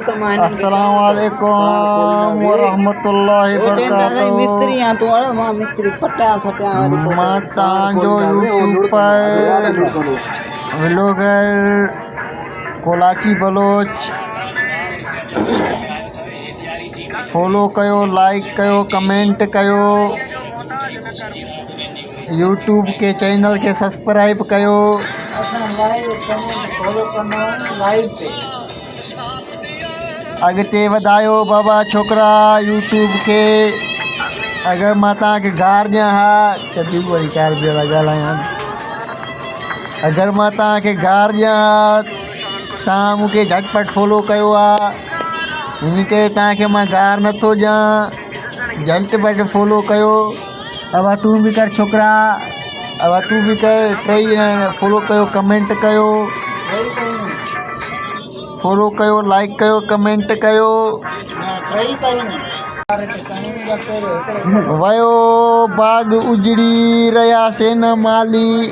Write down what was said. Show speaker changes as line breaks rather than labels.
अस्सलाम वालेकुम वरहमतुल्लाहि वबरकातुहू।
मिस्त्री यहाँ तो अरे मां मिस्त्री पट्टा सट्टा वाली
माता जो यूट्यूब पर व्लॉगर कोलाची बलोच फॉलो कयो, लाइक कयो, कमेंट कयो, यूट्यूब के चैनल के सब्सक्राइब कयो। अगते वधायो बाबा छोकरा यूट्यूब के। अगर मां तव्हांखे गार्जियन हा कदी वरी कार बि ॻाल्हायां। अगर मां तव्हांखे गार्जियन हा तव्हां मूंखे झटपट फॉलो कयो आहे, हिन करे तव्हांखे मां गार नथो ॾियां। झटपट फॉलो कयो। अब तू भी कर छोकरा, अब तू भी कर। टई फॉलो कयो, कमेंट कयो, फॉलो कयो, लाइक कयो, कमेंट कयो। वयो बाग उजड़ी रहिया से न माली।